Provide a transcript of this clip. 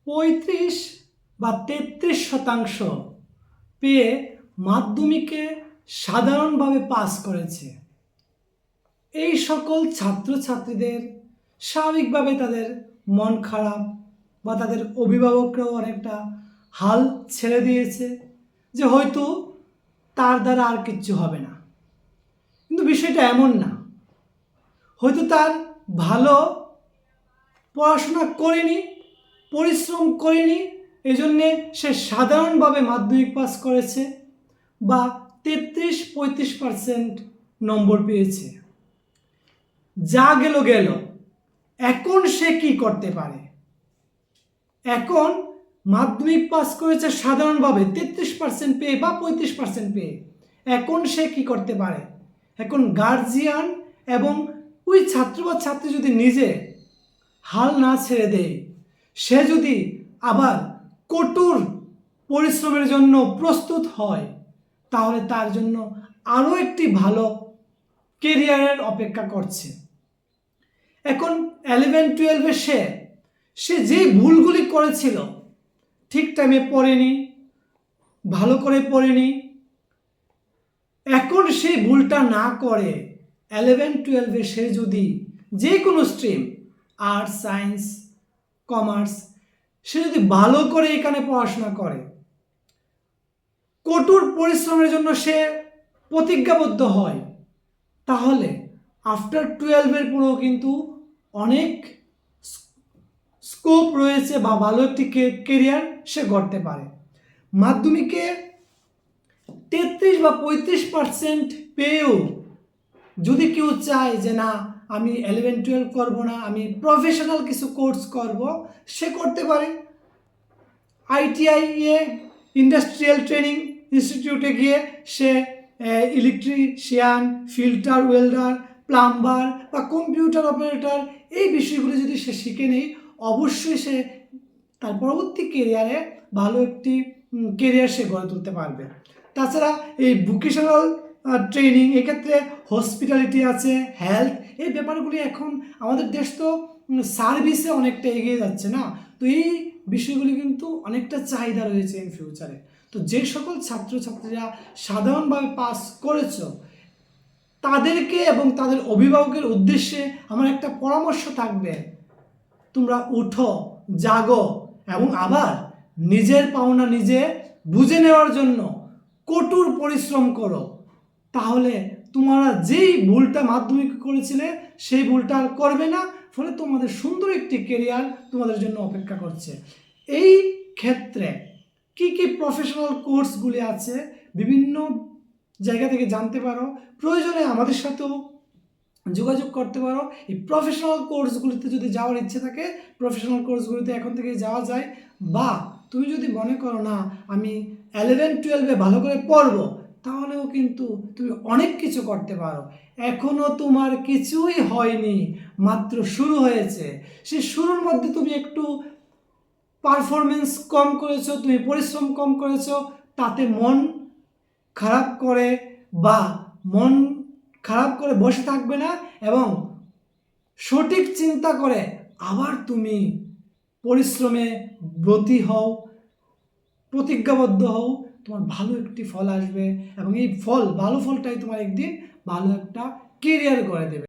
35 বা 33% পেয়ে মাধ্যমিকে সাধারণভাবে পাস করেছে। এই সকল ছাত্রছাত্রীদের স্বাভাবিকভাবে তাদের মন খারাপ বা তাদের অভিভাবকরাও অনেকটা হাল ছেড়ে দিয়েছে যে হয়তো তার দ্বারা আর কিচ্ছু হবে না। কিন্তু বিষয়টা এমন না, হয়তো তার ভালো পড়াশোনা করেনি, পরিশ্রম করেনি, এজন্যে সে সাধারণভাবে মাধ্যমিক পাস করেছে বা 33-35% নম্বর পেয়েছে। যা গেল গেল, এখন সে কি করতে পারে? এখন মাধ্যমিক পাস করেছে সাধারণভাবে 33% পেয়ে বা 35% পেয়ে, এখন সে কি করতে পারে? এখন গার্জিয়ান এবং ওই ছাত্র বা ছাত্রী যদি নিজে হাল না ছেড়ে দেয়, সে যদি আবার কঠোর পরিশ্রমের জন্য প্রস্তুত হয়, তাহলে তার জন্য আরও একটি ভালো কেরিয়ারের অপেক্ষা করছে। এখন 11-12-এ সে যে ভুলগুলি করেছিল, ঠিক টাইমে পড়েনি, ভালো করে পড়েনি, এখন সেই ভুলটা না করে 11-12-এ সে যদি যে কোনো স্ট্রিম, আর্টস, সায়েন্স, কমার্স, সে যদি ভালো করে এখানে পড়াশোনা করে, কঠোর পরিশ্রমের জন্য সে প্রতিজ্ঞাবদ্ধ হয়, তাহলে আফটার 12-এর পরেও কিন্তু অনেক স্কোপ রয়েছে বা ভালো একটি কেরিয়ার সে গড়তে পারে। মাধ্যমিকে 33 বা 35% পেয়েও যদি কেউ চায় যে না আমি 11-12 করবো না, আমি প্রফেশনাল কিছু কোর্স করব, সে করতে পারে। ITI ইন্ডাস্ট্রিয়াল ট্রেনিং ইনস্টিটিউটে গিয়ে সে ইলেকট্রিশিয়ান, ফিল্টার ওয়েল্ডার, প্লাম্বার বা কম্পিউটার অপারেটর এই বিষয়গুলি যদি সে শিখে নেয়, অবশ্যই সে তার পরবর্তী কেরিয়ারে ভালো একটি কেরিয়ার সে গড়ে তুলতে পারবে। তাছাড়া এই ভোকেশনাল ট্রেনিং, এক্ষেত্রে হসপিটালিটি আছে, হেলথ, এই ব্যাপারগুলি এখন আমাদের দেশ তো সার্ভিসে অনেকটা এগিয়ে যাচ্ছে না, তো এই বিষয়গুলি কিন্তু অনেকটা চাহিদা রয়েছে ইন ফিউচারে। তো যে সকল ছাত্রছাত্রীরা সাধারণভাবে পাস করেছ, তাদেরকে এবং তাদের অভিভাবকের উদ্দেশ্যে আমার একটা পরামর্শ থাকবে, তোমরা উঠো, জাগো এবং আবার নিজের পাওনা নিজে বুঝে নেওয়ার জন্য কঠোর পরিশ্রম করো। তাহলে তোমরা যেই ভুলটা মাধ্যমিক করেছিলে সেই ভুলটা আর করবে না, ফলে তোমাদের সুন্দর একটি কেরিয়ার তোমাদের জন্য অপেক্ষা করছে। এই ক্ষেত্রে কি কি প্রফেশনাল কোর্সগুলি আছে বিভিন্ন জায়গা থেকে জানতে পারো, প্রয়োজনে আমাদের সাথেও যোগাযোগ করতে পারো। এই প্রফেশনাল কোর্সগুলিতে যদি যাওয়ার ইচ্ছে থাকে, প্রফেশনাল কোর্সগুলিতে এখন থেকে যাওয়া যায়। বা তুমি যদি মনে করো না আমি 11-12-এ ভালো করে পড়বো, তাহলেও কিন্তু তুমি অনেক কিছু করতে পারো। এখনও তোমার কিছুই হয়নি, মাত্র শুরু হয়েছে। সেই শুরুর মধ্যে তুমি একটু পারফরমেন্স কম করেছো, তুমি পরিশ্রম কম করেছো, তাতে মন খারাপ করে বা মন খারাপ করে বসে থাকবে না, এবং সঠিক চিন্তা করে আবার তুমি পরিশ্রমে ব্রতী হও, প্রতিজ্ঞাবদ্ধ হও, তোমার ভালো একটি ফল আসবে এবং এই ফল, ভালো ফলটাই তোমার একদিন ভালো একটা কেরিয়ার গড়ে দেবে।